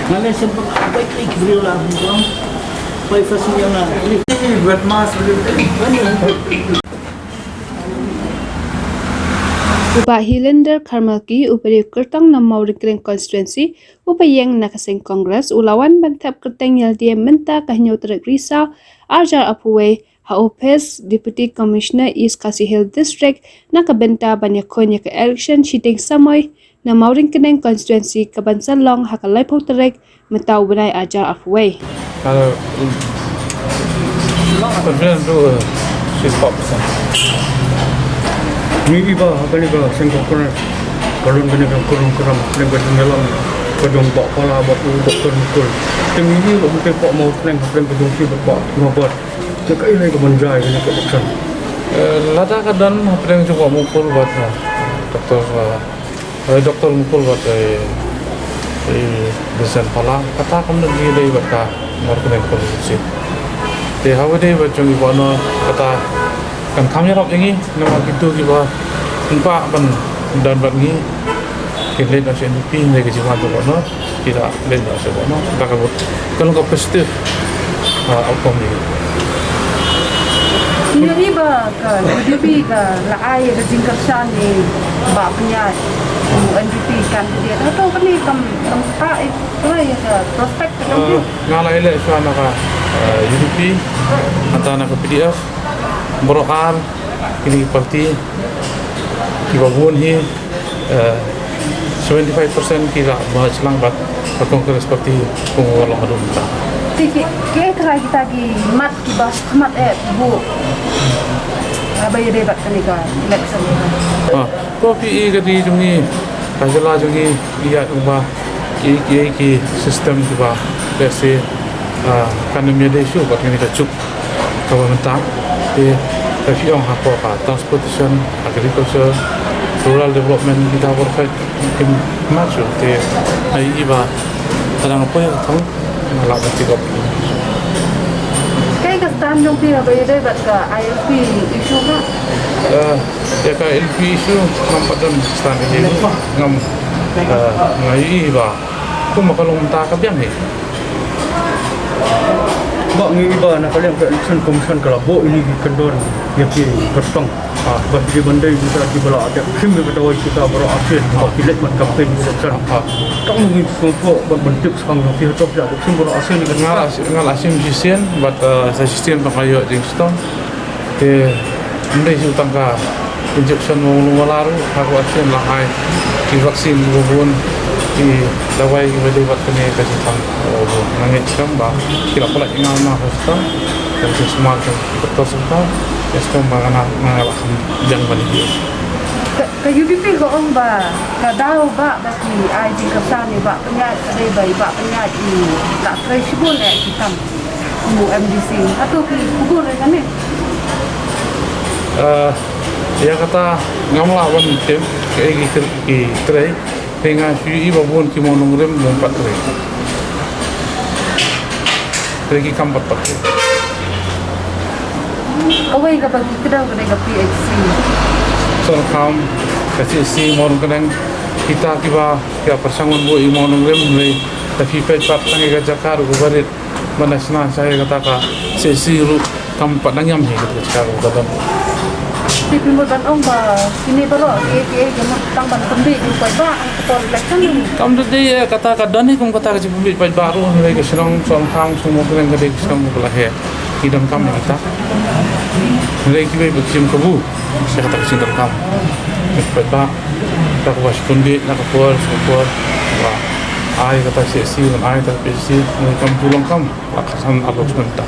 Ngalai sebab baik-baik beliau lah, baik fasilitas lah. Ini buat mas beliau. Upa Hilender Karmalki upari kertang namau rekring constituency upa yang nakasing Congress ulawan bantap kertang LDM menta kahnyo terik risau arjar apuwe haopes Deputy Commissioner East Khasi Hill District nakabenta banyakonya ke election cheating samoy namau rekring constituency kabansan long hakalai pau terik mentau benai arjar apuwe. Kalau confidence tu 64%. Ni iba kali ba sengkok kena kalau kena kurung kena dalam kedong bak pala batu doktor mukul tem ini bukan pak mau tenang kena kedong si bak ngobat cekai lagi ke banjai kena ke doktor lada kadan apa yang cuba mukul buat doktor mukul buat desain pala kata kamu lagi dari buat ka mar kena polisi te hawa deh buat cungi bono kata kan kami rap ini nama gitu kita empat ban dan bagi kita nasi NDP mereka cuma tu bono tidak lain nasi bono tak kalau kau positif outcome ni. Ini ba kan NDP kan lah air jingkar sani bak punya NDP kan dia atau kan ni kam tak itu ya prospek kan ngalai le suana ka UDP antara ke PDF Berokan ini parti kita buat ni 75% kita bahas langbat berkongres parti pengulang adun kita. Kita lagi mat kita mat bu apa yang debat kan itu election. Kopi ini jadi kajilah jadi lihat rumah ki sistem juga biasa kan media isu buat ini kacuk pemerintah. Tapi orang apa transportation, agriculture, rural development kita berfait mungkin maju. Tapi iba kadang apa yang tahu malah bertiga. Kayak kesan dong dia bayar debat ke ILP isu kan? Ya ke ILP isu nampak dalam stand ini ngam ngai iba. Aku makan lontar kabiang ni. bak ni iba nak kalian ke election commission kelabo ini di kendor dia pi kertang bak di bandai kita di bala ada kim kita wai kita baro akhir bak pilek mat campaign election tak mungkin semua bak bentuk sang tapi top ya kim baro akhir ni ngal asim jisian buat sistem pakayo jing stone ke ndai su tangka injection mau laru aku asim lahai di vaksin bubun di dawai kita buat kena kasih tahu nangis sekarang kita pula ingat nak hospital dan semua kita hospital ya sekarang mengalahkan jangan balik ke UDP ko ang ba kadaw ba bagi ay di kasani ba penyat day bay ba penyat i tak threshold kita mu MDC atau ki ugur kan ni ya kata ngamlawan tim ke tray dengan sui babun ki monong rem mempat tray lagi kampat pakai away ka bagi kedaw ka PHC soal kam kasi si monong kadang kita kiba ya persangon bu i monong rem mulai tapi pet pat tangi ka jakar ubarit manasna saya kata ka si ru kampat nangam ni kita cakap kata di pimutan ong ba ini baro KPA yang tambah pembik di ba ang election ni kam de kata ka dani kung kata ka pembik pa baru mulai ka serang soal kam semua kadang kadang serang mula he idam kam ni kita mulai kibai berkim kebu saya kata kesini kam pa tak was pembik nak keluar wah ai kata si dan ai tak pesi mulai kam pulang kam akan aku sebentar